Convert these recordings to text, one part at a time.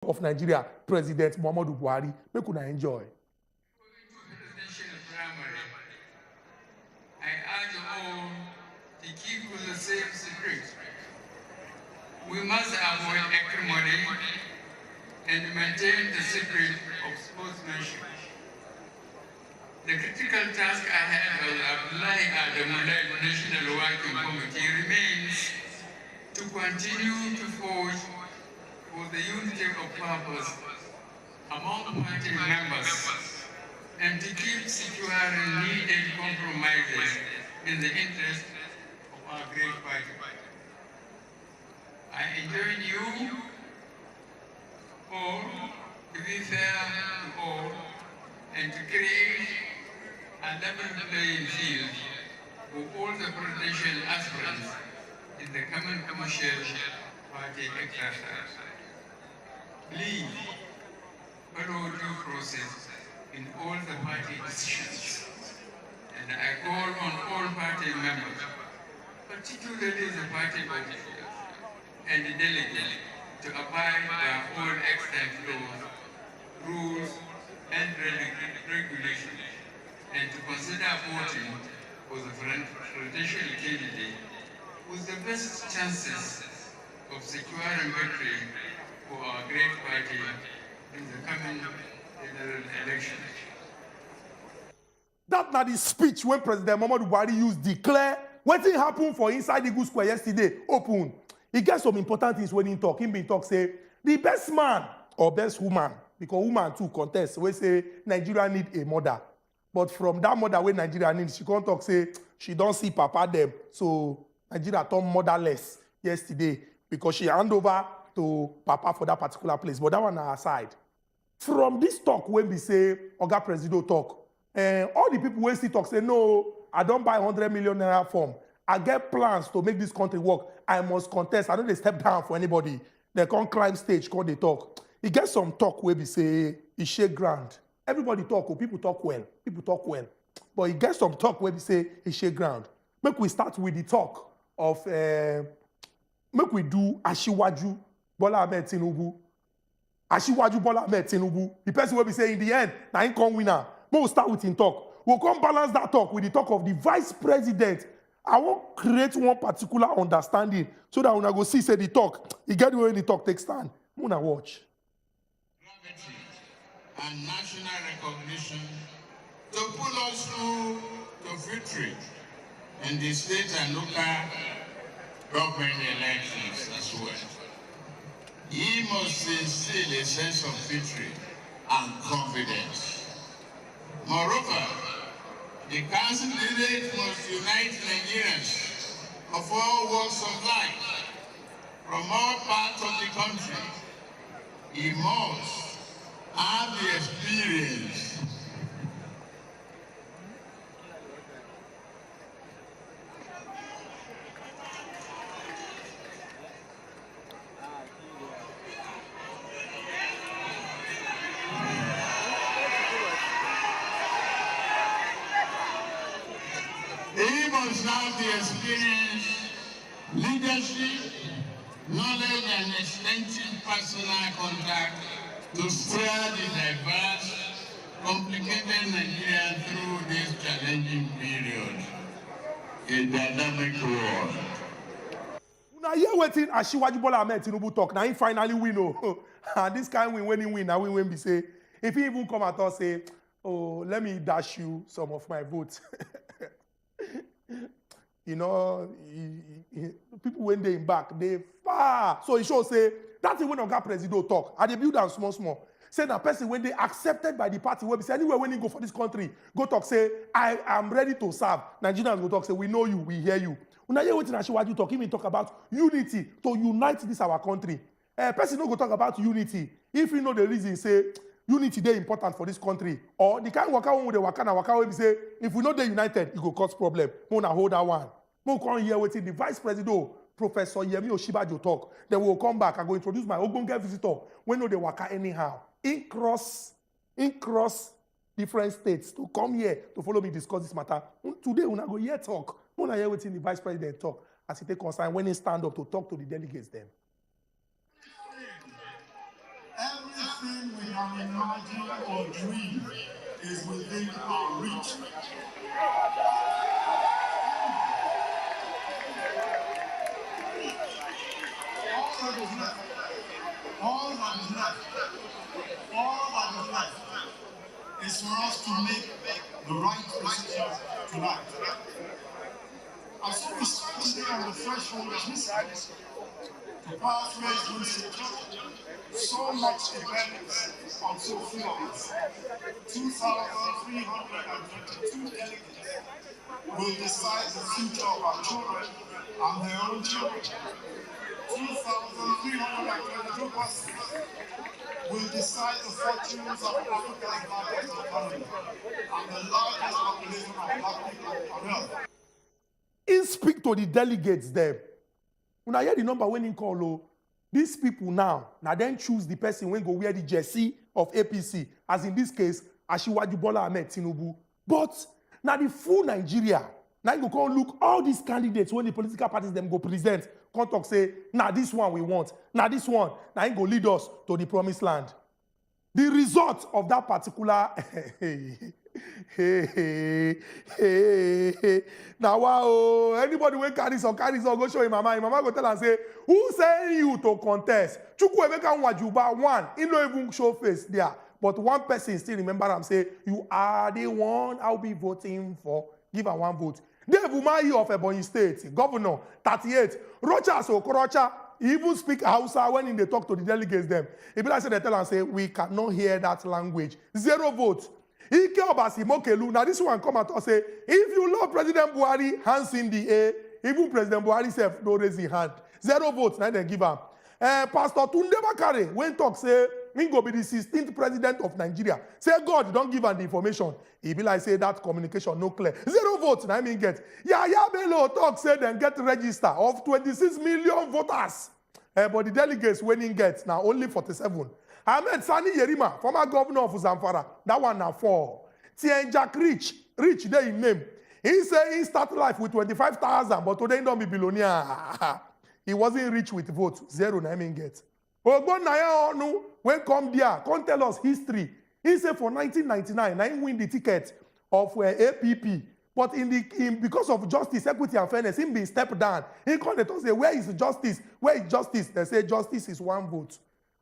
of Nigeria, President Muhammadu Buhari. Make una enjoy. Presidential primary, I urge all to keep with the same spirit. We must avoid acrimony and maintain the spirit of sportsmanship. The critical task ahead of Abdullahi Adamullah National Working Committee remains to continue to forge for the unity of purpose among party members and to keep securing needed compromises in the interest of our great party. I enjoin you all to be fair to all and to create a level playing field for all the presidential aspirants in the coming commercial party exercise. Please follow due process in all the party decisions. And I call on all party members, particularly the party officials and the delegates, to abide by all extant laws, rules, and regulations, and to consider voting for the presidential candidate with the best chances of securing victory for our great party in the coming general election. That na the speech when President Muhammadu Buhari used declare wetin happen for inside Eagle Square yesterday open. He get some important things when he talk. He been talk say the best man or best woman, because woman too contest, we say Nigeria need a mother. But from that mother wey Nigeria need, she can't talk say she don't see papa them. So Nigeria turned motherless yesterday because she hand over to papa for that particular place. But that one aside. From this talk when we say Oga Presido talk, all the people wey still talk say no, I don't buy 100 million naira form. I get plans to make this country work. I must contest. I don't dey step down for anybody. They can't climb stage, can't they talk. He get some talk where we say he shake ground. Everybody talk, oh, people talk well. People talk well. But he get some talk where we say he shake ground. Make we start with the talk of make we do Asiwaju Bola Ahmed Tinubu. Asiwaju Bola Ahmed Tinubu. The person will be saying in the end, now he come winner. But we'll start with him talk. We'll come balance that talk with the talk of the vice president. I won't create one particular understanding so that when I go see say the talk, you get when the talk takes stand. Muna watch. Gravity and national recognition to pull us through to victory in the state and local government elections as well. He must instill a sense of victory and confidence. Moreover, the council delegates must unite Nigerians of all walks of life from all parts of the country. He must have the experience leadership, knowledge, and extensive personal contact to steer the diverse, complicated Nigeria through this challenging period. A dynamic world. Now hear wetin Asiwaju Bola Ahmed Tinubu talk. Now he finally win. And this kind win when he win. Now we win. Be say if he even come at us say, oh, let me dash you some of my votes. You know, people when they back, they far. So he should say that's when Oga Presido talk. And they build down small. Say that person when they accepted by the party, where we say anywhere when you go for this country, go talk say I am ready to serve. Nigerians go talk say we know you, we hear you. Una hear wetin Asiwaju talk. Even talk about unity to unite this our country. Person no go talk about unity if you know the reason. Say unity dey important for this country, or the kind waka wey dey waka na waka wey be say if we no dey united, it go cause problem. Mo na hold that one. Mo come hear wetin the vice president, Professor Yemi Osinbajo talk. Then we will come back. I go introduce my ogbonge visitor. We know they waka anyhow. In cross different states to come here to follow me discuss this matter. Today we go here talk. We na hear wetin the vice president talk as he take concern when he stand up to talk to the delegates. Then. can imagine or dream is within our reach. All that is left is for us to make the right decisions tonight. And so we stand today on the threshold of this to pathways research. So much depends on so few of us. 2,322 delegates will decide the future of our children and their own children. 2,322 persons will decide the fortunes of Africa's largest economy and the largest population of black people on earth. He speak to the delegates there. When I hear the number when he call, these people now then choose the person when go wear the jersey of APC, as in this case, Asiwaju Bola Ahmed Tinubu. But now the full Nigeria, now you go look all these candidates when the political parties them go present, come talk say, now this one we want, now this one, now he go lead us to the promised land. The result of that particular now wow, anybody will carry some go show him mama go tell and say, who send you to contest? Chukwuemeka Wajuba one, he no even show face there, but one person still remember am say, you are the one I'll be voting for. Give her one vote. Dave Umahi of Ebonyi State, governor, 38. Rochas Okorocha, he even speak Hausa when they talk to the delegates them. He be like say they tell and say, we cannot hear that language. 0 votes. Ike Obasi Mokelu, now this one come out and say, if you love President Buhari, hands in the air. Even President Buhari self no raise his hand. 0 votes, now they give him. Pastor Tunde Bakare, when talk say, he go be the 16th president of Nigeria. Say God don't give him the information. He be like say that communication no clear. 0 votes, now I mean get. Yaya Bello talk say then get register of 26 million voters. But the delegates winning get now only 47. Ahmed Sani Yerima, former governor of Zamfara, that one now 4. Tien Jack Rich there in name. He say he start life with 25,000, but today he don't be billionaire. He wasn't rich with votes. 0 na him get. Ogbon Naya Onu, when come there, come tell us history. He say for 1999, na him win the ticket of APP. But because of justice, equity, and fairness, him being stepped down. He come to say, where is justice? Where is justice? They say justice is 1 vote.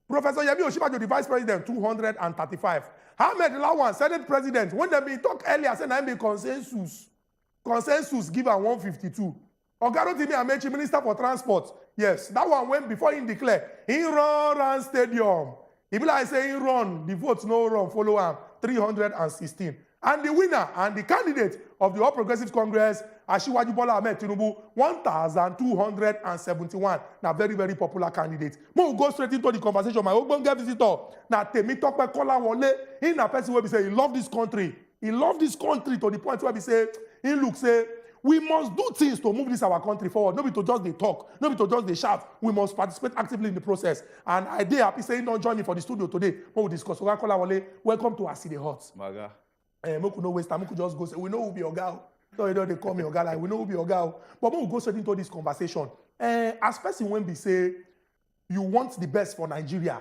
Professor Yemi Osinbajo, the vice president, 235. Ahmed Lawan, Senate president, when they been talk earlier, say na be consensus. Consensus give am 152. Ogaro Timi Amechi, minister for transport. Yes, that one went before he declare. He run stadium. He be like say he run, the votes no run, follow him, 316. And the winner and the candidate of the All Progressives Congress, Asiwaju Bola Ahmed Tinubu, 1,271. Now, very, very popular candidate. We'll go straight into the conversation. My Ogbonge visitor, now Temi Tope Kola Wole, in a person where we say he love this country. He love this country to the point where we say, he looks say, we must do things to move this our country forward. Not be to just they talk, not be to just they shout. We must participate actively in the process. And I dare happy saying don't join me for the studio today. When we discuss. Kola Wole, welcome to Asi the Hot. Maga. Moku no waste time. Moku just go say, we know who be your girl. So you know they call me your girl. Like, we know who be your girl. But we'll go straight into this conversation. As person when we say you want the best for Nigeria,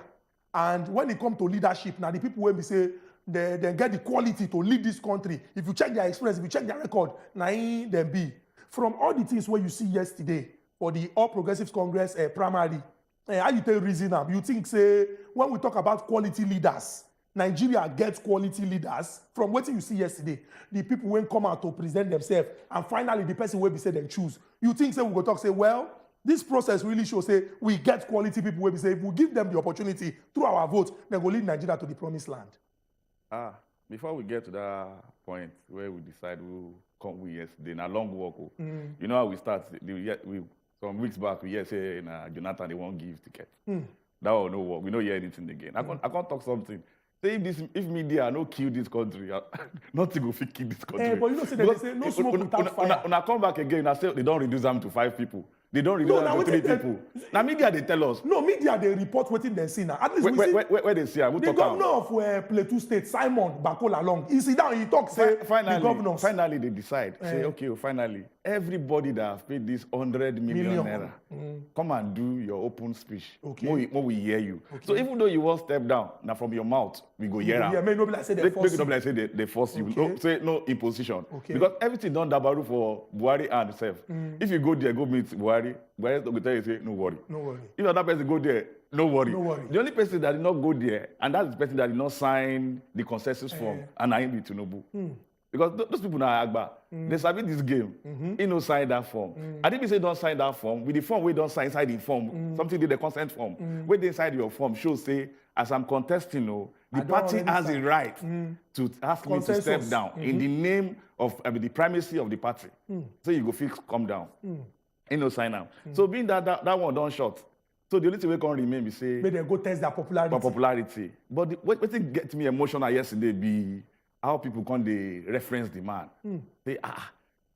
and when it comes to leadership, now the people when we say they get the quality to lead this country. If you check their experience, if you check their record, now them be from all the things where you see yesterday for the All Progressives Congress primary. How you tell reason now? You think say when we talk about quality leaders, Nigeria gets quality leaders from what you see yesterday. The people when come out to present themselves, and finally the person will be say them choose. You think say we go talk say, well, this process really shows say we get quality people where we say if we give them the opportunity through our vote, they will lead Nigeria to the promised land. Before we get to that point where we decide we'll come with yesterday, in a long walk, you know how we start. Some weeks back, we say Jonathan they won't give ticket. That will no work. We don't hear anything again. I can't talk something. Say if media no kill this country, nothing will kill this country. But you know, say they say no smoke without fire. When I come back again, I say they don't reduce them to 5 people. They don't reduce them to 3 people. Now media they tell us. No, media they report what they see now. At least where they see. The governor of Plateau State, Simon Bakola Long, he sit down, he talk say finally, the governors. Finally they decide. Say okay, finally, everybody that have paid this 100 million naira, come and do your open speech. Okay. More we hear you. Okay. So even though you want step down, now from your mouth, we go hear out. Yeah, maybe like say they force you. Like say they force you. Okay. No, say no imposition. Okay. Because everything done dabaru for Buhari and himself. If you go there, go meet Buhari will tell you, say, no worry. No worry. If another person go there, no worry. No worry. The only person that did not go there, and that's the person that did not sign the consensus form, and I be Tinubu. Because those people now Agba, they sabi this game. He no sign that form. I didn't say don't sign that form. With the form, we don't sign inside the form. Something did the consent form. Where they inside your form shows say, as I'm contesting, the party has the right to ask me to step down in the name of the primacy of the party. So you go fix, come down. He no sign out. So being that one done short. So the only thing we can remain be say, maybe they go test their popularity. But what get me emotional yesterday be how people come they reference the man. Say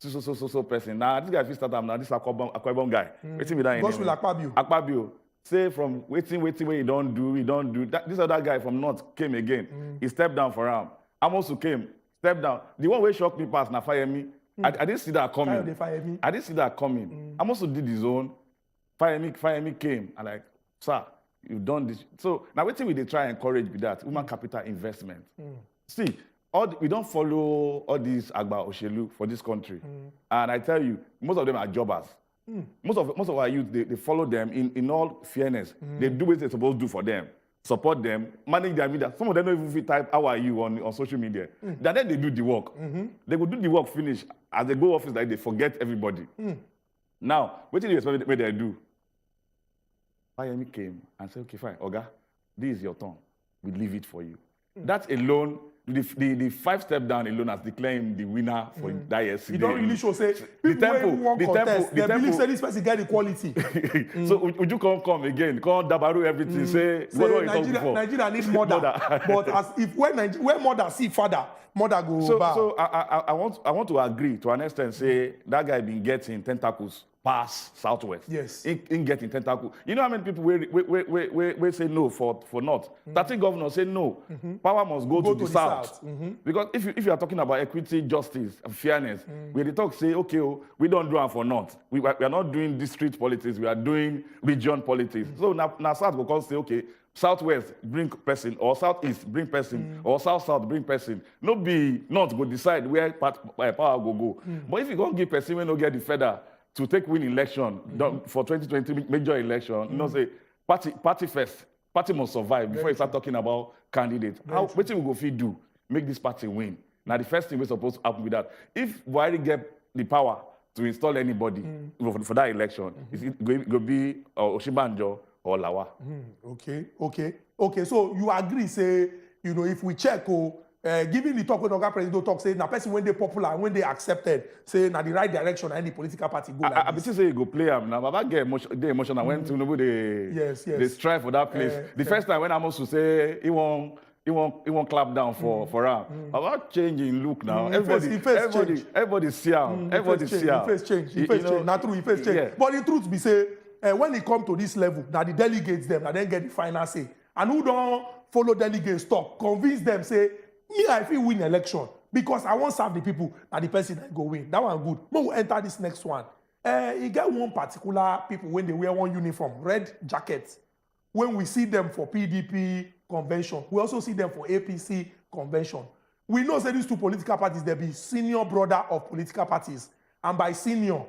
so person. Now this guy fit start am now. This Akwebon guy. Waiting with that. Gospel Akpabio. Akpabio. Say from waiting where he don't do. This other guy from North came again. He stepped down for him. Amosu came, stepped down. The one way shocked me past na fire me. I didn't see that coming. They fire me. I didn't see that coming. Amosu did his own. Fire me came and like, sir, you've done this. So now waiting we they try and encourage with that human capital investment. See, we don't follow all these Agba Oshelu for this country. And I tell you, most of them are jobbers. Most of our youth, they follow them in all fairness. They do what they're supposed to do for them. Support them, manage their media. Some of them don't even fit type, how are you on social media. Then they do the work. They will do the work finish. As they go office, like they forget everybody. Now, what do you expect what they do? Fayemi came and said, okay, fine, Oga, this is your turn. We leave it for you. That alone, the 5 step down alone has declared him the winner for that yesterday. You don't really show, say, people who won't contest, they believe say this person get equality. So would you come again, come dabaru everything, say what Nigeria needs mother. But as if when mother see father, mother go back. So I want to agree to an extent, say that guy been getting tentacles past Southwest. Yes. In getting tentacles. You know how many people we say no for North? 30 governors say no. Power must go to the South. Because if you are talking about equity, justice, and fairness, we talk say, okay, we don't do it for North. We are not doing district politics. We are doing region politics. So now South will come say, okay, Southwest bring person, or Southeast bring person, or South bring person. No be North go decide where power go. But if you go give person when no get the feather to take win election for 2020 major election, you know, say party first. Party must survive before you start talking about candidates. What we go fit do? Make this party win. Now the first thing we're supposed to happen with that. If Buhari get the power to install anybody for that election, it go be Oshibanjo or Lawa. Okay. So you agree, say, you know, if we check, given the talk when Oga President talk, say, na person when they popular, when they accepted, say, na the right direction, and the political party go like I this. Say you go play am now, but I get emotional when Tinubu they strive for that place. The first time when Amos to say he won't clap down for him. About changing look now. Everybody see him. Everybody see him. He face change. Not true. He face change. Yeah. But the truth be say, when it come to this level, now the delegates them, and then get the final say, and who don't follow delegates talk, convince them say, me I feel win election because I won't serve the people and the person that go win. That one good. But we'll enter this next one. You get one particular people when they wear one uniform, red jackets. When we see them for PDP convention, we also see them for APC convention. We know that these two political parties, they be senior brother of political parties. And by senior,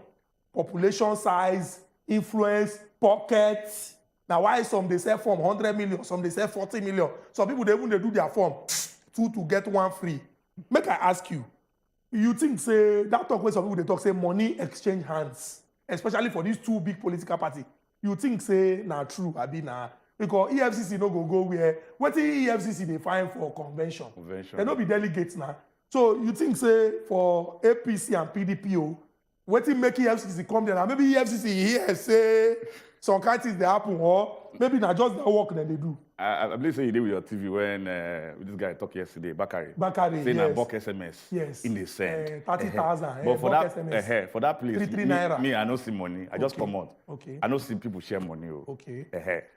population size, influence, pockets. Now why some they sell form 100 million, some they sell 40 million. Some people they do their form 2 to get 1 free. Make I ask you, you think say that talk where some people they talk say money exchange hands, especially for these two big political parties. You think say na true, abi na because EFCC no go where what EFCC they find for convention. They no be delegates now. So you think say for APC and PDP, what make EFCC come there? Now maybe EFCC here some kind of things they happen, or maybe not just the work that they do. I believe say you did with your TV when this guy talked yesterday, Bakari. Saying yes. I bulk SMS. Yes. In the send. 30,000. But for that place, 3 naira. me, I don't see money. I just come out. Okay. I don't see people share money. Okay.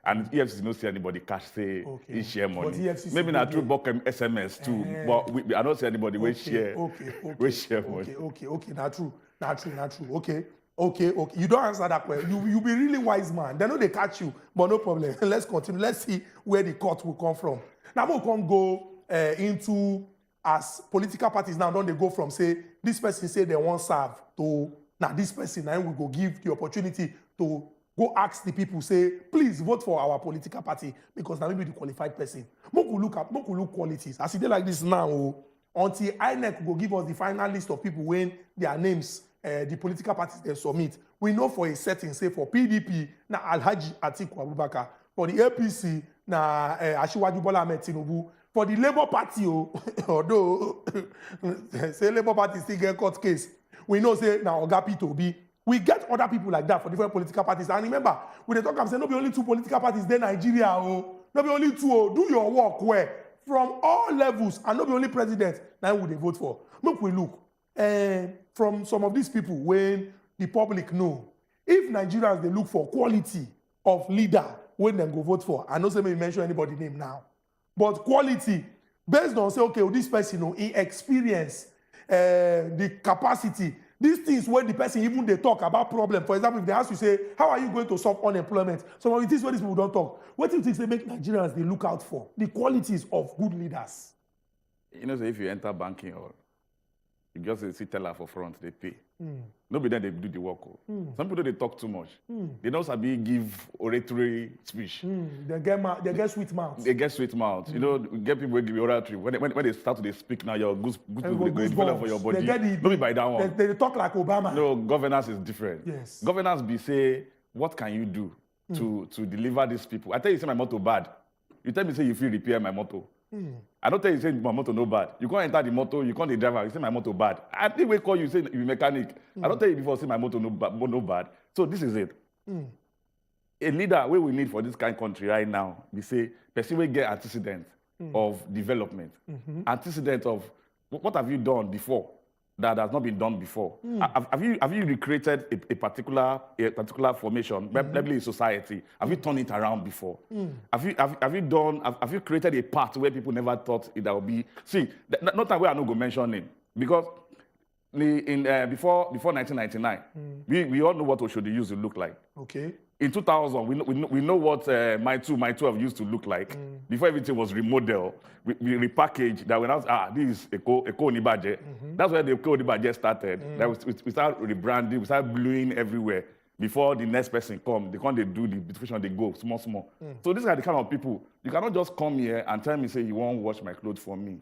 And EFCC don't see anybody cash say he share money. But EFCC maybe not through bulk SMS too. But I don't see anybody will share. Okay. Share money. Okay. Not true. Okay. You don't answer that question. You be really wise man. They know they catch you, but no problem. Let's continue. Let's see where the court will come from. Now we can go into as political parties now. Don't they go from say this person say they won't serve to now this person now we go give the opportunity to go ask the people say please vote for our political party because now maybe the qualified person. Moku look qualities. As it dey like this now until INEC go give us the final list of people when their names. The political parties they submit. We know for a certain, say for PDP, na Alhaji Atiku Abubakar. For the APC, na Asiwaju Bola Ahmed Tinubu. For the Labour Party, although say Labour Party still get court case, we know say na Oga P2B. We get other people like that for different political parties. And remember, when they talk, I'm saying no be only 2 political parties there Nigeria. No be only 2. Do your work where from all levels and not be only president. Now would they vote for? Look, we look. From some of these people when the public know if Nigerians they look for quality of leader when they go vote for. I know say maybe mention anybody name now, but quality based on say okay well, this person he experience the capacity these things when the person even they talk about problem. For example, if they ask you say how are you going to solve unemployment, some of the things where these people don't talk. What do you think they make Nigerians they look out for? The qualities of good leaders. You know, so if you enter banking or you just see teller for front, they pay. Nobody then they do the work. Some people they talk too much. They don't sabi give oratory speech. They get sweet mouth. They get sweet mouth. You know, get people give oratory. When they start to speak now, your goose people they go develop for your body. Don't be by that one. They talk like Obama. No, governance is different. Yes. Governance be say, what can you do to deliver these people? I tell you, say my motor bad. You tell me say you feel repair my motor. I don't tell you say my motor no bad. You can't enter the motor, you can't the driver, you say my motor bad. I think we call you say you mechanic. I don't tell you before say my motor no bad. So this is it. A leader where we need for this kind of country right now, we say person will get antecedent of development, antecedent of what have you done before that has not been done before. Have you recreated a particular formation, maybe a society? Have you turned it around before? Have you created a path where people never thought it would be? See, not that way I no go mention it because before 1999, we all know what Oshodi used to look like. Okay. In 2000, we know what my two have used to look like. Before everything was remodeled, we repackaged. That when I was this is Eko Onibaje. That's where the Eko Onibaje started. That we started rebranding, we started bluing everywhere. Before the next person come, they do the beautification, they go small. So these are the kind of people. You cannot just come here and tell me say you won't wash my clothes for me.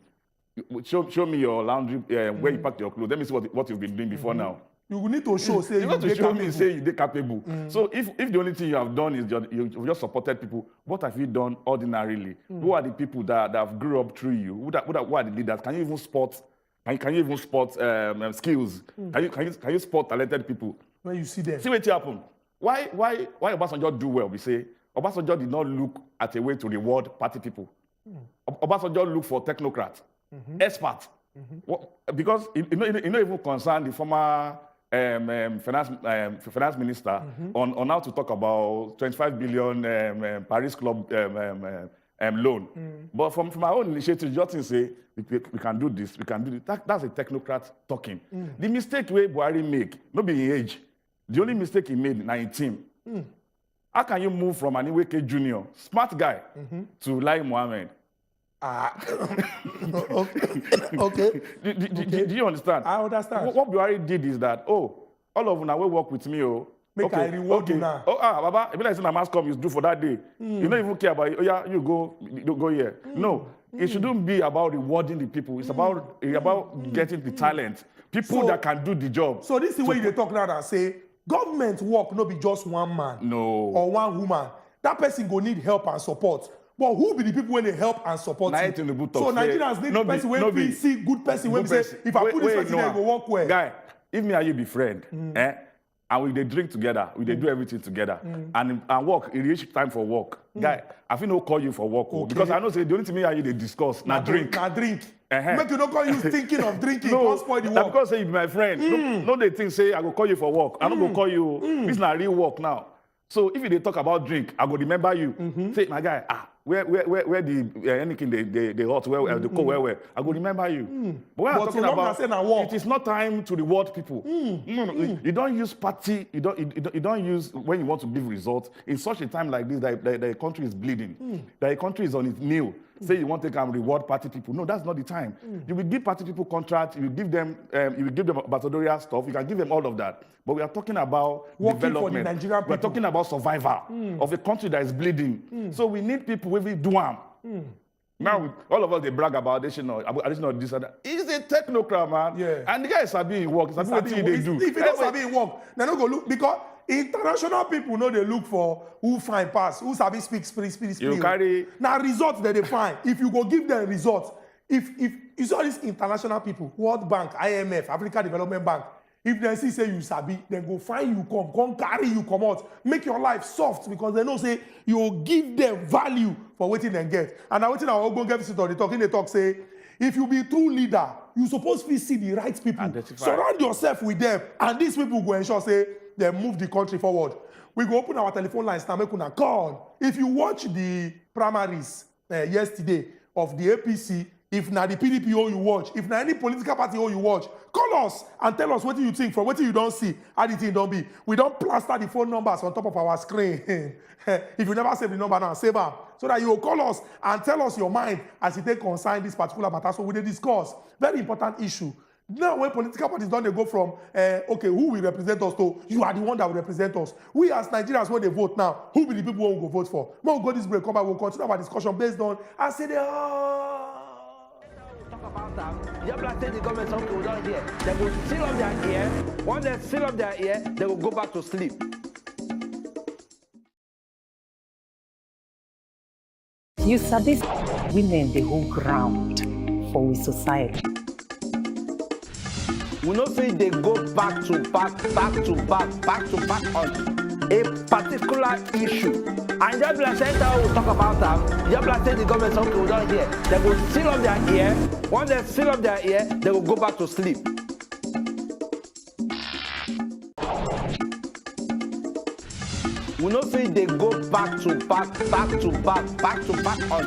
Show me your laundry where you pack your clothes. Let me see what you've been doing before now. You need to show, say you want to show me, say you're capable. So if the only thing you have done is you've just supported people, what have you done ordinarily? Who are the people that have grew up through you? Who are the leaders? Can you even spot? Can you even spot skills? Can you spot talented people? When you see them, see what happen. Why Obasanjo do well? We say Obasanjo did not look at a way to reward party people. Obasanjo look for technocrats, experts, because you know even concern the former finance minister on how to talk about 25 billion Paris Club loan. But from our own initiative, just say we can do this, we can do this. That's a technocrat talking. The mistake where Buhari make, not be age. The only mistake he made, 19. How can you move from an Iweke Junior, smart guy, to Lai Mohammed? Okay. Do you understand? I understand. What Buhari did is that, all of you now will work with me. Make I reward you now. Baba, if like a mass come, you do for that day. You don't even care about it. Oh, yeah, you go here. No, it shouldn't be about rewarding the people. It's about getting the talent. People that can do the job. So this is the way they talk now and say, government work not be just one man or one woman. That person go need help and support. But who be the people when they help and support you? So Nigerians need a person when we see good person when we say, if I put this person there, go work well. Guy, if me and you be friend, and they drink together, they do everything together, and work. It reach time for work. Guy, I feel no call you for work because I know say the only thing me and you they discuss na drink. Na drink. Make you don't call you thinking of drinking. No, spoil the that's work. because say you be my friend. No, they think say I go call you for work. I don't go call you. This na real work now. So if they talk about drink, I go remember you. Say my guy, where the anything they hot the cold where I go remember you. But when I'm talking about, it is not time to reward people. No. You don't use party. You don't use when you want to give results in such a time like this that the country is bleeding, that the country is on its knee. Say you want to come reward party people. No, that's not the time. You will give party people contracts. You will give them ambassadorial stuff. You can give them all of that. But we are talking about working development. For the Nigerian people. We're talking about survival of a country that is bleeding. So we need people who will do them. Now, all of us, they brag about additional this and that. He's a technocrat, man. Yeah. And the guy is sabi in work. Sabi what they do. If he don't sabi in work, they don't go look. Because international people know they look for who find pass, who sabi speak. You carry... Now, results that they find. If you go give them results, if you saw these international people, World Bank, IMF, Africa Development Bank, if they see say you sabi, then go find you, come carry you, come out, make your life soft because they know say you give them value for waiting and get. And now waiting our own get visitor, they talk say, if you be true leader, you supposed to see the right people. Identify. Surround yourself with them, and these people go ensure say they move the country forward. We go open our telephone lines now, make una call. If you watch the primaries yesterday of the APC, if na the PDP you watch, if na any political party you watch, call us and tell us what you think from what you don't see, how the thing don't be. We don't plaster the phone numbers on top of our screen. If you never save the number now, save them. So that you will call us and tell us your mind as you take concern this particular matter. So we discuss. Very important issue. Now when political parties don't they go from, okay, who will represent us to, you are the one that will represent us. We as Nigerians, when they vote now, who will the people who will go vote for? We'll go this break, come back, we'll continue our discussion based on, I say about that. You have to the government something we don't hear. They will seal up their ear. Once they seal up their ear, they will go back to sleep. You sabi women the whole ground for we society. We know say they go back to back on a particular issue. And just like center will talk about that, just like the government something we don't hear. They will seal up their ear. Once they seal up their ear, they will go back to sleep. We know say they go back to back on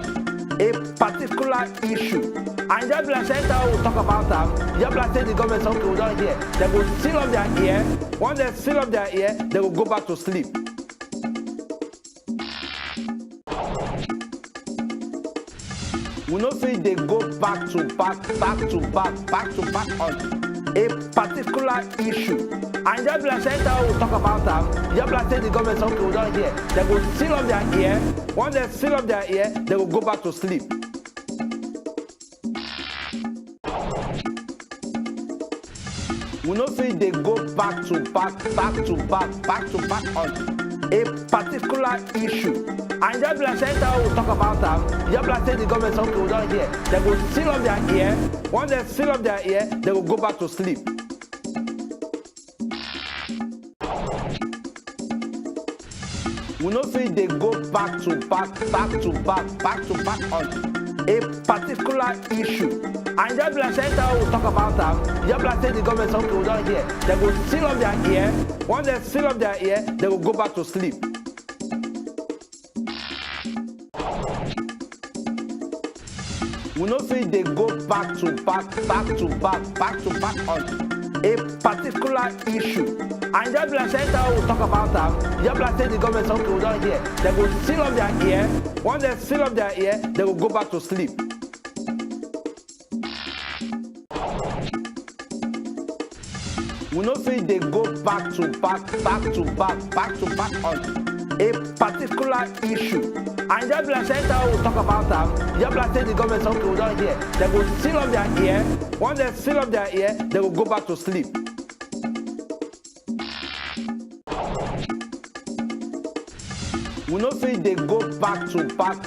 a particular issue. And just like center will talk about that, just like the government something we don't hear. They will seal up their ear. Once they seal up their ear, they will go back to sleep. We know say they go back to back on a particular issue. And just like center will talk about that, just like the government something we don't hear. They will seal up their ear. Once they seal up their ear, they will go back to sleep. We know say they go back to back on a particular issue. And just like center will talk about that, just like the government something we don't hear. They will seal up their ear. Once they seal up their ear, they will go back to sleep. We know say they go back to back on a particular issue. And just like center will talk about that, just like the government something we don't hear. They will seal up their ear. Once they seal up their ear, they will go back to sleep. We know say they go back to back on a particular issue. And just like center will talk about that, just like the government something we don't hear. They will seal up their ear. Once they seal up their ear, they will go back to sleep. We know say they go back to back on a particular issue. And just like center will talk about that, just like the government something we don't hear. They will seal up their ear. Once they seal up their ear, they will go back to sleep. We know say they go back to back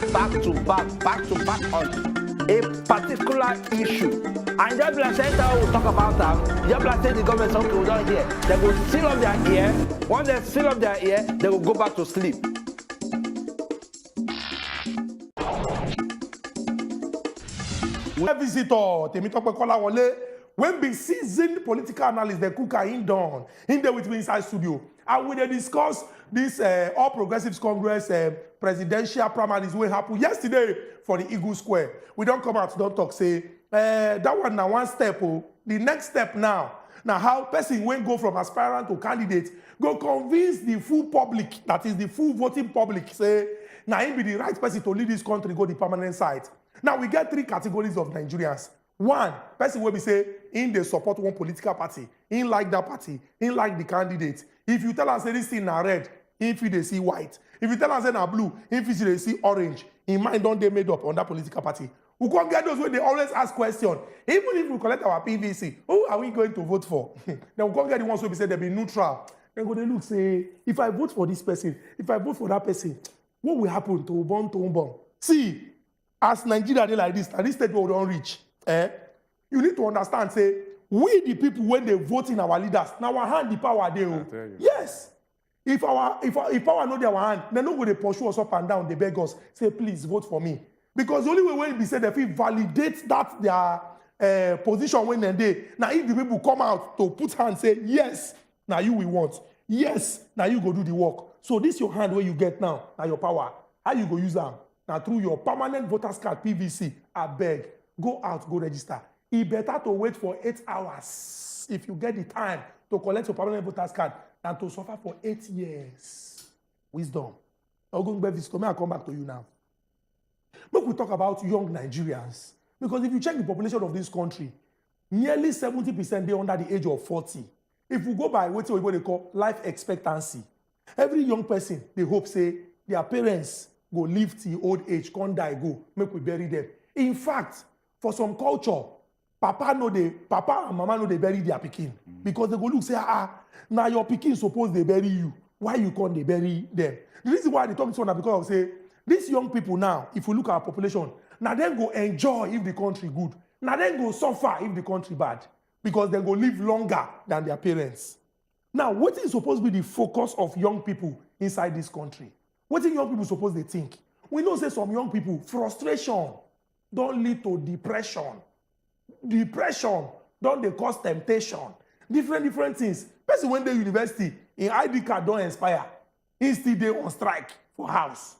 on a particular issue. And just like center will talk about them, just like say the government okay, we don't hear. They will seal up their ear. Once they seal up their ear, they will go back to sleep. Visitor Temitope Kolawole, when be seasoned political analyst, the cooker in done in there with me inside studio, and we discuss this All Progressives Congress presidential primaries will happen yesterday for the Eagle Square. We don't come out, don't talk, say that one now one step. Oh, the next step now how person when go from aspirant to candidate go convince the full public, that is the full voting public, say now him be the right person to lead this country go the permanent site. Now we get three categories of Nigerians. One, person will be say in they support one political party, in like that party, in like the candidate. If you tell us say this thing na red, if they see white. If you tell us say na blue, if they see orange, in mind don't they made up on that political party. We can't get those where they always ask questions. Even if we collect our PVC, who are we going to vote for? Then we can't get the ones who say they be neutral. Then go they look say, if I vote for this person, if I vote for that person, what will happen to Ubon? See, as Nigeria they like this, and this state we don't reach, you need to understand, say, we the people when they vote in our leaders, now our hand the power they yes. If power know their hand, they no go they pursue us up and down, they beg us, say, please vote for me. Because the only way when we say they feel validate that their position when they now if the people come out to put hand say, yes, now you will want. Yes, now you go do the work. So this your hand where you get now your power. How you go use them? Now through your permanent voters card PVC, I beg, go out, go register. It's better to wait for 8 hours if you get the time to collect your permanent voters card than to suffer for 8 years. Wisdom. I'll go back to me. I'll come back to you now. But we talk about young Nigerians. Because if you check the population of this country, nearly 70% they under the age of 40. If we go by what they call life expectancy, every young person, they hope, say, their parents go live till old age, can't die, go, make we bury them. In fact, for some culture, papa and mama know they bury their pikin. Because they go look, say, now your pikin suppose they bury you. Why you can't they bury them? The reason why they talk to one because of say, these young people now, if we look at our population, now they go enjoy if the country good. Now they go suffer if the country bad. Because they go live longer than their parents. Now, what is supposed to be the focus of young people inside this country? What is young people supposed to think? We know say some young people, frustration don't lead to depression. Depression don't they cause temptation. Different things. Person when they university, in ID card don't expire. He still dey on strike for house.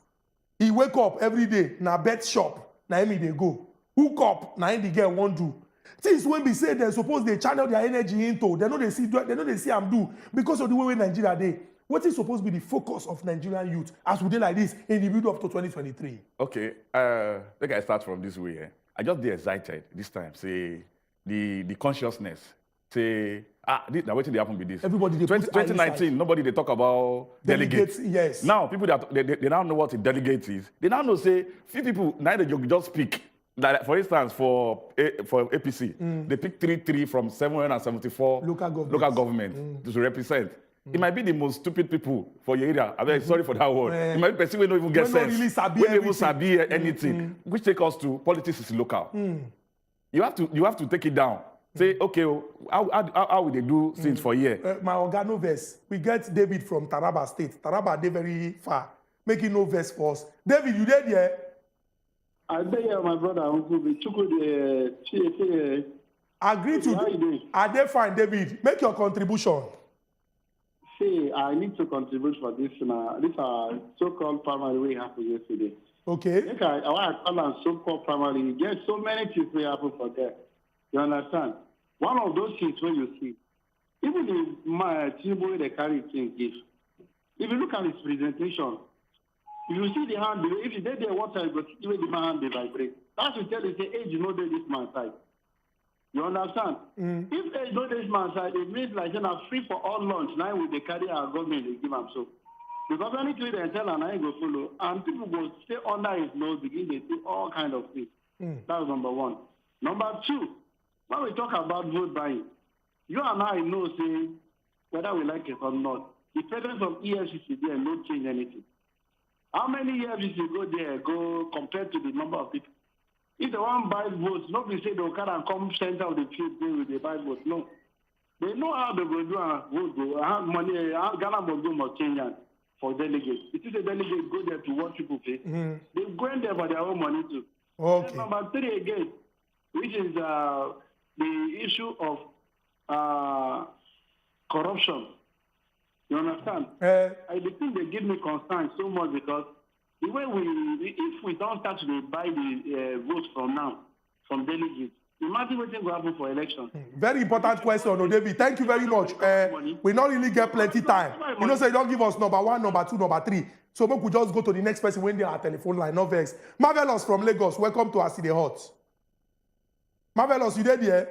He wake up every day, na bet shop, na him they go. Hook up, na him the girl won't do. Things when we say they suppose they channel their energy into, they know they see them do because of the way Nigeria they. What is supposed to be the focus of Nigerian youth as we do like this in the build up to 2023? Okay, I think I start from this way. I just be excited this time. Say the consciousness. Say now what did happen with this? Everybody 2019, nobody they talk about delegates. Yes. Now people that they now know what a delegate is. They now know say few people now they just speak. Like, for instance, for APC, they pick 3 from 774 local government to represent. It might be the most stupid people for your area. I'm very sorry for that word. It might be person who don't even get sense. Really when even sabi anything, which take us to politics is local. You have to take it down. Say, okay, how will they do things for here? My organo verse. We get David from Taraba State. Taraba, they very far. Making no verse for us. David, you there there? I beg you, my brother, Uncle, agree to. How you doing? Are they fine, David? Make your contribution. See, I need to contribute for this. This so-called primary we happened yesterday. Okay. I want to call on so-called primary. There's so many things we happen for there. You understand? One of those things where you see, even the Tinubu they carry things, if you look at his presentation, if you see the hand, if you did there one time, but even the man they vibrate. That's to tell you, say, age, you know, this man's side. You understand? If age, know this man's side, it means like, you know, free for all lunch. Now we they carry our government, they give them so. Because anything they tell and I go follow, and people will stay under his nose, begin to do all kind of things. That's number one. Number two, when we talk about vote buying, you and I know, say, whether we like it or not, the presence of EFCC there not change anything. How many EFCC go there, go compared to the number of people? If if they want to buy votes, not be say they'll come center of the field with the buy votes. No. They know how they will do a vote. Go. Have money. Ghana will do more Kenyan for delegates. It is a delegate go there to watch people pay. They go in there for their own money too. Okay. And number 3 again, which is the issue of corruption. You understand? I think they give me concern so much because the way if we don't start to buy the votes from now, from delegates, imagine what will happen for election. Very important question, Odebi. Thank you very much. We not really get plenty time. You know, so you don't give us number 1, number 2, number 3. So we could just go to the next person when they are telephone line. No vex. Marvelous from Lagos. Welcome to Aside Hot. Marvelous, you there?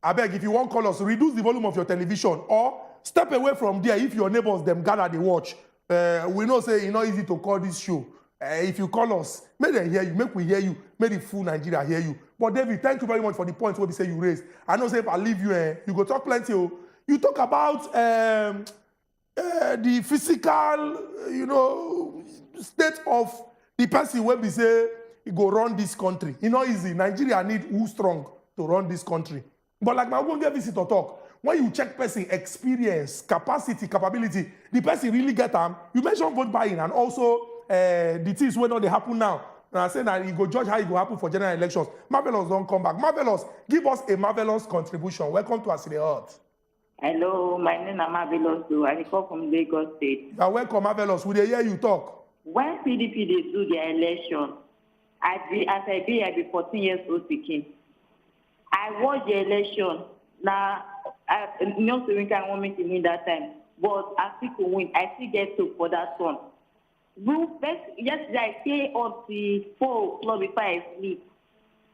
I beg, if you want call us, reduce the volume of your television or step away from there if your neighbors them gather the watch. We know say it's not easy to call this show. If you call us, may they hear you, make we hear you, may the full Nigeria hear you. But David, thank you very much for the points where we say you raised. I know say if I leave you, you go talk plenty. You talk about the physical, state of the person where we say he go run this country. It's not easy. Nigeria need who strong to run this country. But like my own visitor talk, when you check person experience, capacity, capability, the person really get them. You mentioned vote buying and also the things wey don dey happen now. And I say that you go judge how it go happen for general elections. Marvelous don't come back. Marvelous, give us a marvelous contribution. Welcome to Aside Hot. Hello, my name is Marvelous. I come from Lagos State. Welcome, Marvelous. We dey hear you talk. When PDP they do their election, I be 14 years old pikin. I watch the election. Now, no Serenka want me to win that time, but I still to win. I still get to for that one. Yesterday I stay up till 4 o'clock before I sleep.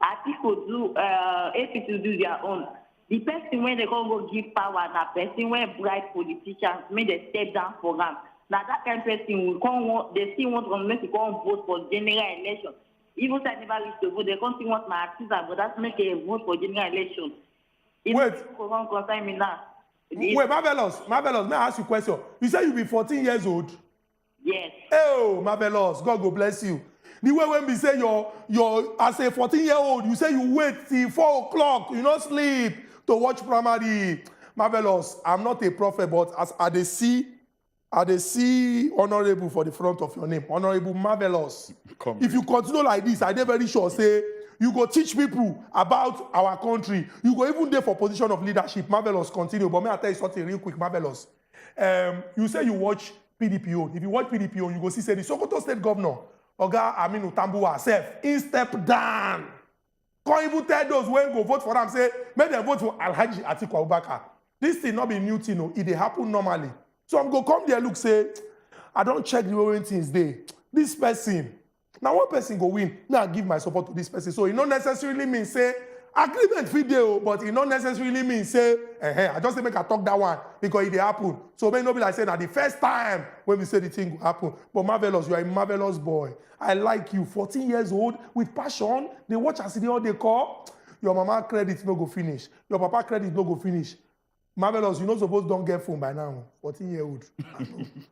I think do APC to do their own. The person when they go give power, na person when bright politicians make they step down for them. Now that kind of person will come. They still want government to come vote for general election. Even if I never reach to vote, they can't still want my artisan, but that's make a vote for general election. Wait, Marvelous, may I ask you a question? You say you be 14 years old? Yes. Oh, Marvelous, God go bless you. The way when we say you're as a 14-year-old, you say you wait till 4 o'clock, you not sleep to watch primary. Marvelous, I'm not a prophet, but as I see honorable for the front of your name. Honorable Marvelous. If you continue like this, I'm very sure, say, you go teach people about our country. You go even there for position of leadership. Marvelous, continue. But may I tell you something real quick, Marvelous. You say you watch PDPO. If you watch PDPO, you go see, say, the Sokoto State Governor, Oga Aminu Tambuwa herself, in step down. Can't even tell those when go vote for them, say, make them vote for Alhaji Atiku Abubakar. This thing not be new thing, it happen normally. So I'm going to come there, look, say, I don't check the way things there. This person, now one person go win, now I give my support to this person. So it not necessarily mean, say, agreement video, but it not necessarily mean, say, I just make I talk that one because it happen. So may not be like saying that the first time when we say the thing will happen. But Marvelous, you are a marvelous boy. I like you, 14 years old, with passion. They watch as they all they call. Your mama credit no go finish. Your papa credit no go finish. Marvelous, you know suppose don't get phone by now, 14-year-old.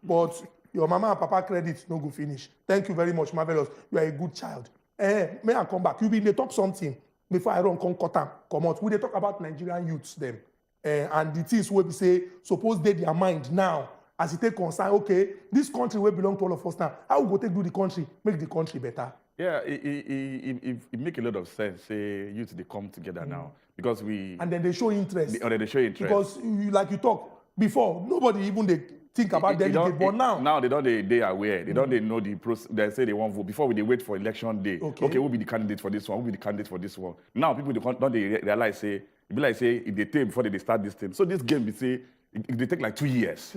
But your mama and papa credit no go finish. Thank you very much, Marvelous. You are a good child. May I come back? You been they talk something before I run come out. We they talk about Nigerian youths them. And the things where we say, suppose they their mind now, as it take concern, okay, this country will belong to all of us now. How we go take do the country, make the country better? Yeah, it make a lot of sense. Say youth they come together now because we and then they show interest. They show interest because like you talk before, nobody even they think about delegate, but now they don't they aware. They don't they know the process. They say they want vote before they wait for election day. Okay, who be the candidate for this one? Who be the candidate for this one? Now people don't they realize say it be like say if they take before they start this thing. So this game, we say they take like 2 years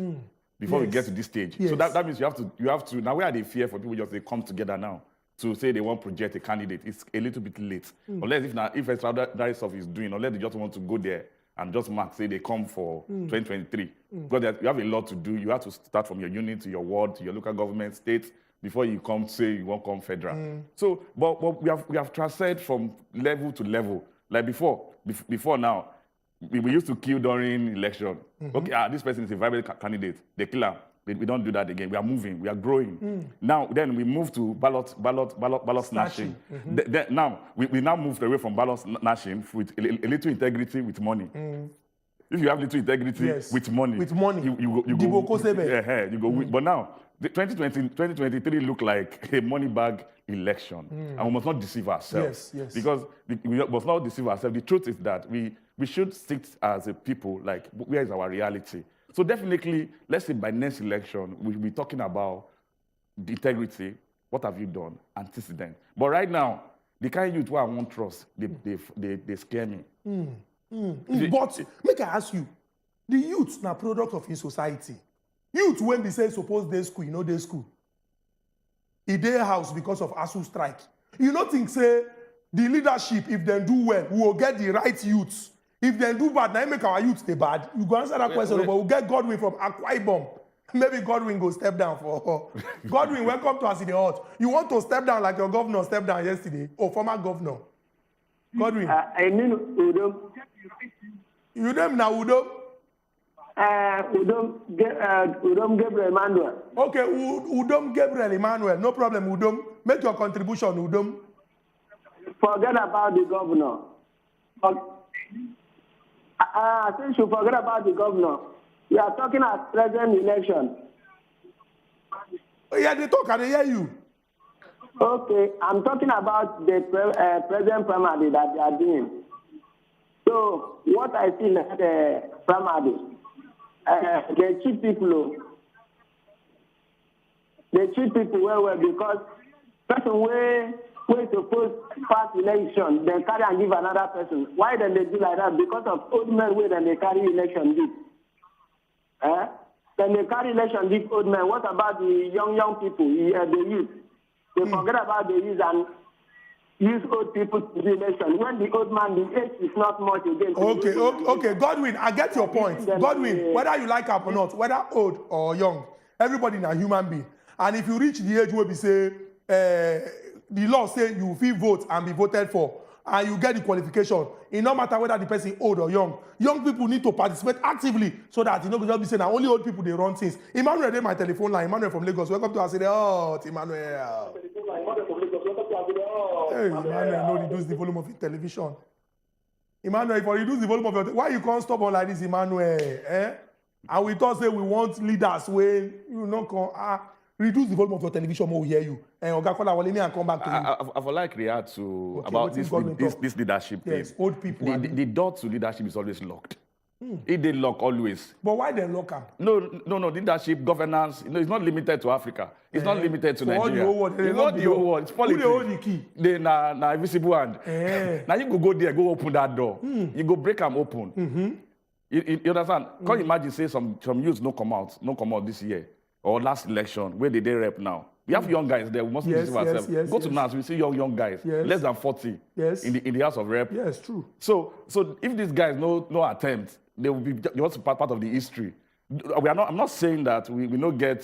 before we get to this stage. Yes. So that means you have to now where are they fear for people just they come together now to say they want to project a candidate? It's a little bit late. Unless if extra stuff is doing, unless they just want to go there and just mark, say they come for 2023. Because you have a lot to do. You have to start from your unit to your ward, to your local government, state, before you come say you won't come federal. So, but we have transcended from level to level. Like before now, we used to kill during election. Okay, this person is a viable candidate. They kill him. We don't do that again. We are moving. We are growing. Now, then we move to ballot snatching. Now, we now moved away from ballot snatching with a little integrity with money. If you have little integrity with money, you go. But now, the 2023 look like a money bag election, and we must not deceive ourselves. Because we must not deceive ourselves. The truth is that we should stick as a people. Like, where is our reality? So definitely, let's say by next election, we'll be talking about the integrity. What have you done? Antecedent. But right now, the kind of youth who I won't trust, they scare me. But make I ask you, the youth na product of his society. Youth when they say suppose they school, you know they school. E dey house because of ASU strike. You don't think say the leadership, if they do well, we will get the right youths. If they do bad, now make our youth stay bad. You go answer that question, but we'll get Godwin from Akwa Ibom. Maybe Godwin go step down for Godwin, welcome to us in the hut. You want to step down like your governor stepped down yesterday, or former governor. Godwin. I mean Udom. You name now Udom? Udom Gabriel Emmanuel. Okay, Udom Gabriel Emmanuel. No problem, Udom. Make your contribution, Udom. Forget about the governor. I think you should forget about the governor. We are talking about president election. Yeah, they talk and they hear you. Okay, I'm talking about the president primary that they are doing. So, what I see in the primary, they cheat people. They cheat people well because person where supposed pass election, they carry and give another person. Why then they do like that? Because of old men where then they carry election give. Then they carry election give old men. What about the young people, the youth? They forget about the youth and use old people to do election. When the old man, the age is not much again. Okay, Godwin, I get your point. Godwin, whether you like it or not, whether old or young, everybody is a human being. And if you reach the age where we say, the law say you feel vote and be voted for, and you get the qualification, it no matter whether the person old or young. Young people need to participate actively so that you know just be saying that only old people they run things. Emmanuel, they my telephone line. Emmanuel from Lagos. Welcome to us. Oh, Emmanuel. Hey, Emmanuel, no reduce the volume of your television. Emmanuel, if you reduce the volume of your why you can't stop on like this, Emmanuel? And we thought say we want leaders when you know come reduce the volume of your television, more we hear you. And Ogakola, let me come back to you. I would like react to about this leadership thing. Yes, old people. The door to leadership is always locked. It they lock always. But why they lock them? No. Leadership, governance, it's not limited to Africa. It's not limited to Nigeria. It's not the whole world. It's politics. Who they hold the key? They na visible hand. Now you go there, go open that door. You go break them open. You understand? Can't imagine say some youths no come out this year. Or last election, where they rep now. We have young guys there. We must deceive ourselves. Go to NAS, we see young guys, less than 40 in the House of Rep. Yes, true. So if these guys no attempt, they will be just part of the history. I'm not saying that we don't get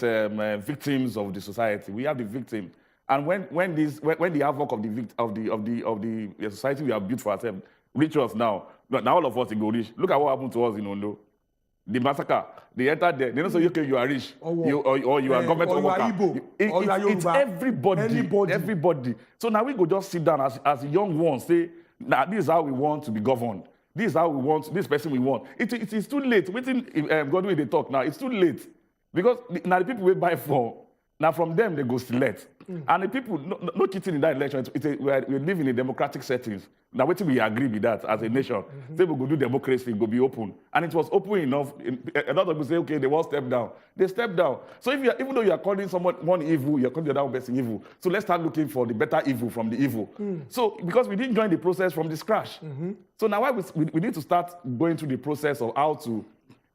victims of the society. We have the victim, and when the havoc of the society we have built for ourselves reach us now all of us will go rich. Look at what happened to us in Ondo. The massacre, they entered there. They don't say, okay, you are rich, or you are government worker. It's everybody. So now we go just sit down as young ones, say, nah, this is how we want to be governed. This is how we want, this person we want. It is too late. Waiting, Godwin, they talk now, it's too late. Because now the people will buy for, now from them they go select. And the people, no cheating in that election, we live in a democratic settings. Now waiting we agree with that as a nation. Say we go do democracy, go be open. And it was open enough. A lot of people say, okay, they won't step down. They step down. So even though you are calling someone one evil, you're calling the other person evil. So let's start looking for the better evil from the evil. So because we didn't join the process from the scratch. So now we need to start going through the process of how to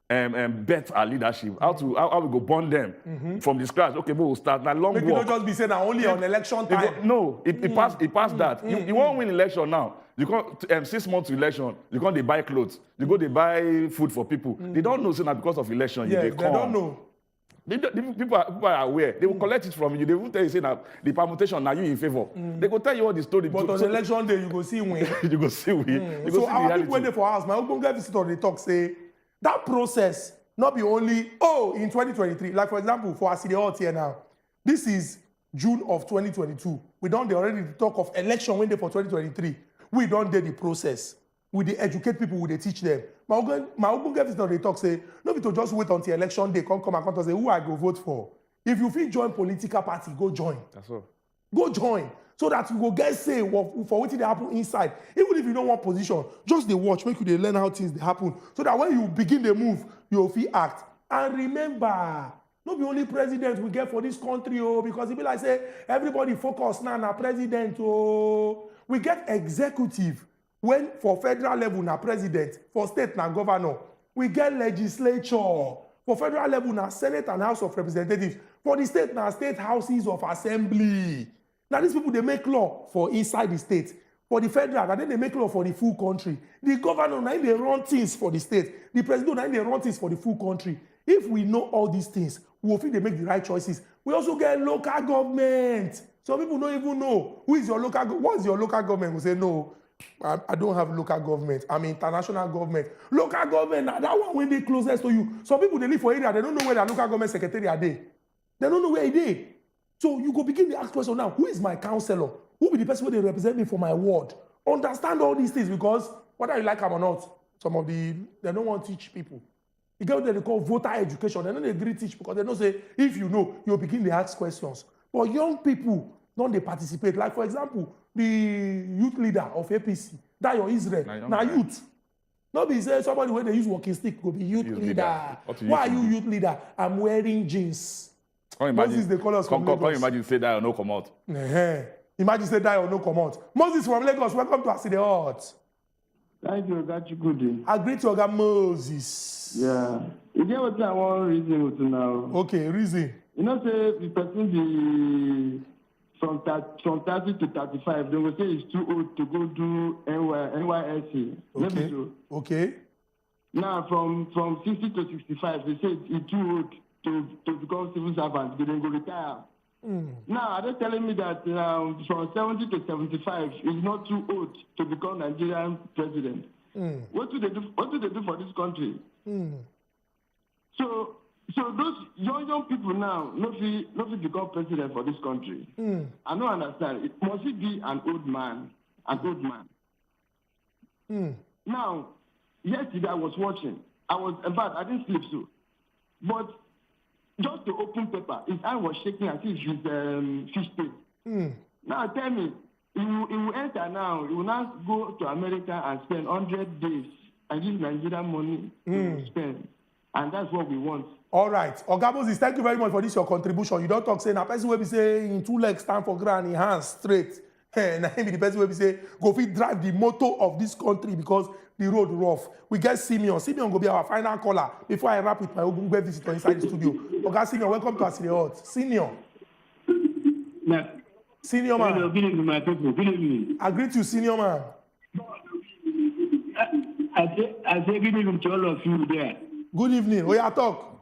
bet our leadership, how we go bond them from the scratch. Okay, we'll start now long walk. You don't just be saying that only on election time. It passed that. You won't win election now. You can't 6 months to election. You can't they buy clothes. You go they buy food for people. They don't know so now because of election. Yes, they don't know. People are aware. They will collect it from you. They will tell you say now the permutation now you in favor. They will tell you all the story. But on election day you go see win. You go see win. So our people went there for us. My own visitor they talk say that process not be only, in 2023. Like, for example, for us, the here now, this is June of 2022. We don't already talk of election when they for 2023. We don't do the process. We dey educate people, we dey teach them. My open get is not they talk say, no be to just wait until election day, come and say who I go vote for. If you feel join political party, go join. That's all. Go join. So that you go get say for what they happen inside. Even if you don't want position, just they watch, make you they learn how things they happen. So that when you begin the move, you'll feel act. And remember, not be only president we get for this country, because it be like say everybody focus now na president. We get executive. When for federal level na president, for state na governor, we get legislature. For federal level na Senate and House of Representatives. For the state na state houses of assembly. Now these people they make law for inside the state. For the federal, and then they make law for the full country. The governor now they run things for the state. The president now they run things for the full country. If we know all these things, we will think they make the right choices. We also get local government. Some people don't even know who is your local. What is your local government? We say no. I don't have local government. I'm international government. Local government, that one when they closest to you. Some people they live for area, they don't know where their local government secretary are there. They don't know where it is. So you go begin to ask question now, who is my counselor? Who be the person who they represent me for my ward? Understand all these things because whether you like them or not, they don't want to teach people. You get what they call voter education. They don't agree to teach because they don't say, if you know, you'll begin to ask questions. But young people, don't they participate? Like for example, the youth leader of APC, that your Israel, now youth. Not be say somebody when they use walking stick go be youth leader. Why are you youth leader? I'm wearing jeans. Moses, they call us from Lagos. Can't imagine say that or no come out. Imagine say that or no come out. Moses from Lagos, welcome to Aside Hot. Thank you, got you good. I greet you, Moses. Yeah. You get what I want reason with now. Okay, reason. You know, say the person be from 30 to 35, they will say it's too old to go do NYSC. Okay. So. Okay. Now from 60 to 65, they say it's too old to become civil servant, they then go retire. Now, they're telling me that from 70 to 75 is not too old to become Nigerian president. What do they do? What do they do for this country? So those young people now not become president for this country. I don't understand. Must it be an old man? Now, yesterday I was watching. In fact, I didn't sleep so. But just to open paper, his hand was shaking as if his fish tail. Now tell me, he will enter now, he will now go to America and spend 100 days and use Nigerian money to spend. And that's what we want. All right. Ogabozis, thank you very much for this, your contribution. You don't talk saying a person will be saying in 2 legs stand for ground, in hands straight. And the person will be say, go fit drive the motto of this country because the road rough. We get Simeon. Simeon will be our final caller before I wrap with my Ogungbe visitor inside the studio. Okay, Simeon, welcome to Aside Hot. Simeon. Yeah. Senior man. Good evening, my people. Good evening. I greet you, senior man. I say good evening to all of you there. Good evening. We are talk.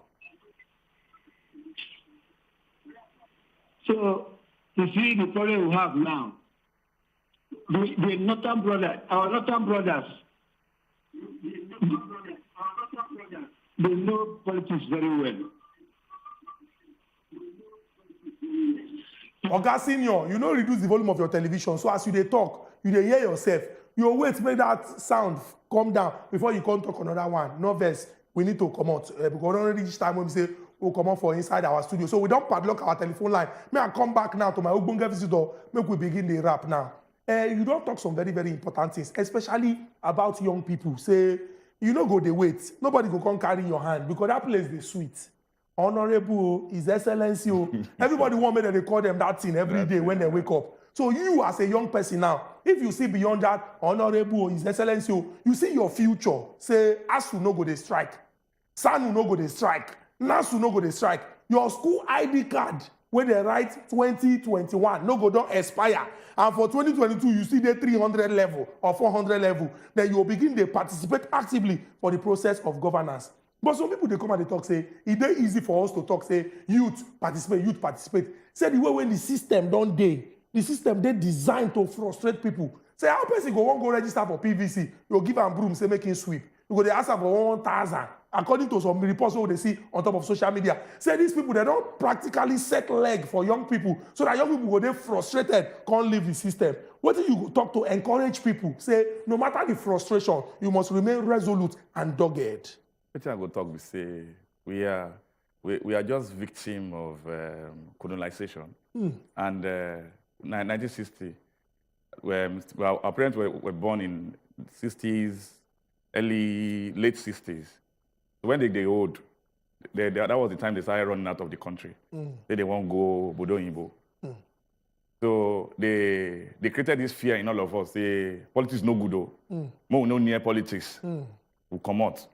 So, you see the problem we have now. The Northern brothers, our Northern brothers, they know politics very well. Oga Senior, you know reduce the volume of your television. So as you dey talk, you dey hear yourself. You wait make that sound come down before you come talk another one. No vex, we need to come out because we don't reach time when we say we'll come out for inside our studio. So we don't padlock our telephone line. May I come back now to my Ogbonge visitor? Make we begin the rap now. You don't talk some very, very important things, especially about young people. Say, you know, go they wait. Nobody go come carry your hand because that place is sweet. Honorable, His Excellency. Everybody want me that they call them that thing every day when they wake up. So you as a young person now, if you see beyond that, Honorable, His Excellency, you see your future. Say, ASU no go they strike. SANU no go they strike. NASU no go they strike. Your school ID card, when they write 2021, no go don't expire. And for 2022, you see the 300 level or 400 level, then you will begin to participate actively for the process of governance. But some people, they come and they talk, say, it's very easy for us to talk, say, youth participate. Say the way when the system don't day, the system they designed to frustrate people. Say, how person go register for PVC, you'll give them broom, say, make him sweep. You go dey ask am for 1,000. According to some reports wey they see on top of social media, say these people they don't practically set leg for young people so that young people go dey frustrated, can't leave the system. What do you go talk to encourage people? Say no matter the frustration, you must remain resolute and dogged. What I go talk we say we are just victim of colonization. And 1960, our parents were born in 60s, late 60s. When they old, that was the time they started running out of the country. They won't go Bodo Imbo. So they created this fear in all of us. Say politics no good though. More no near politics. We come out.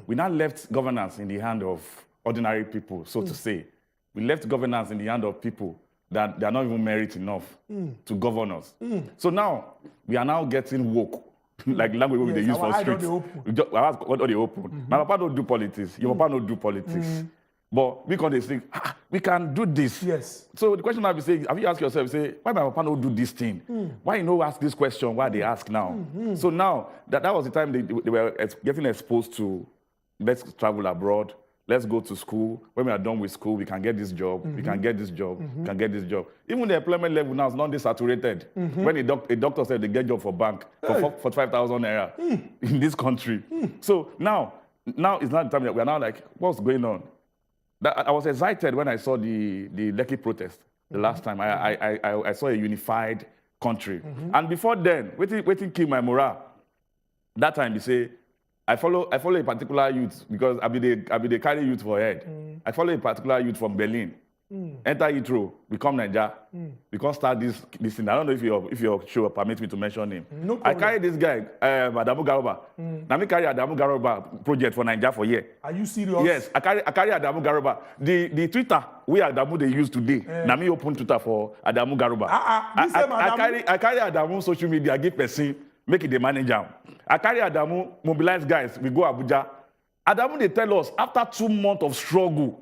We now left governance in the hand of ordinary people, so to say. We left governance in the hand of people that they are not even merit enough to govern us. So now we are now getting woke. Like language they use for streets. What are they open? My papa don't do politics. Your papa don't do politics. But because they think, we can do this. Yes. So the question I be saying, have you asked yourself, say, why my papa don't do this thing? Why you no ask this question? Why they ask now? So now, that was the time they were getting exposed to, let's travel abroad, let's go to school. When we are done with school, we can get this job, we can get this job, we can get this job. Even the employment level now is not saturated. When a doctor said they get job for bank for 45,000 naira in this country. So now it's not the time that we are now like, what's going on? I was excited when I saw the Lekki protest the last time. I saw a unified country. And before then, waiting kill my morale. That time they say, I follow a particular youth because I be the carry youth for head. I follow a particular youth from Berlin. Enter Heathrow, become Niger. We can start this thing. I don't know if your show permits me to mention him. No problem. I carry this guy, Adamu Garoba. Now me carry Adamu Garoba project for Niger for year. Are you serious? Yes, I carry Adamu Garoba. The Twitter we Adamu they use today. Now me open Twitter for Adamu Garoba. I carry Adamu social media, give person, make it the manager. I carry Adamu, mobilize guys, we go Abuja. Adamu, they tell us, after 2 months of struggle,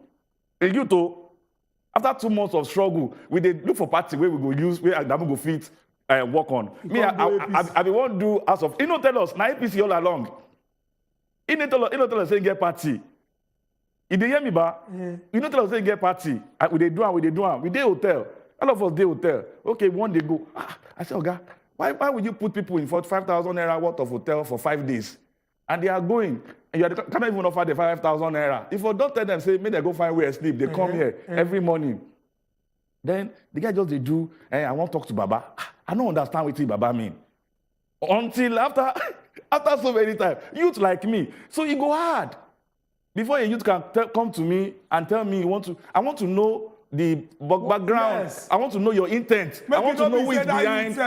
after 2 months of struggle, we they look for party where we go use, where Adamu go fit work on. Me, I won't do as of, he don't tell us, now APC all along. He don't tell us, say get party. He dey hear me, ba? He don't tell us, say get party. We dey do am. We dey hotel. All of us dey hotel. Okay, one day go. I say, Oga, why would you put people in 45,000 naira worth of hotel for 5 days? And they are going, and you cannot even offer the 5,000 naira. If you don't tell them, say, may they go find where to sleep, they come here every morning. Then the guy just they do, I want to talk to Baba. I don't understand what Baba mean. Until after so many times, youth like me. So you go hard. Before a youth can come to me and tell me, I want to know the background. Yes. I want to know your intent. I want to know who is behind.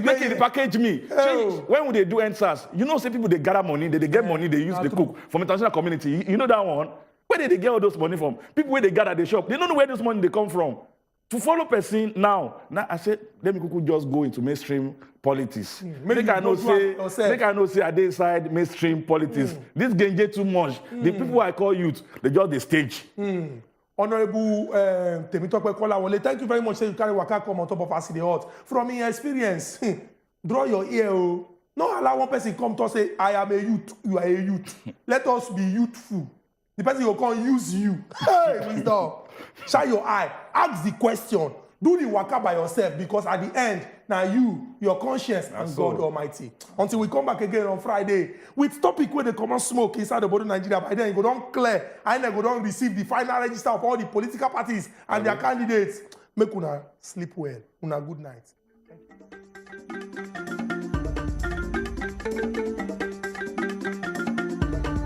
Make it package me. So when would they do answers? You know, say people they gather money, they get money, they use the cook from international community. You know that one? Where did they get all those money from? People where they gather the shop, they don't know where those money they come from. To follow person now I said, let me just go into mainstream politics. Make I know say I dey inside mainstream politics. This genje too much. The people I call youth, they just the stage. Honorable Temitope Kolawole, thank you very much. Say you carry waka come on top of us in the hot. From your experience, draw your ear. No allow one person come to say, I am a youth, you are a youth. Let us be youthful. The person will come use you. Hey, wisdom. Shine your eye. Ask the question. Do the waka by yourself because at the end, now you, your conscience, and God Almighty. Until we come back again on Friday with topic where they come and smoke inside the body of Nigeria. By then, you go down clear and then go down receive the final register of all the political parties and their candidates. Make una sleep well. Una good night.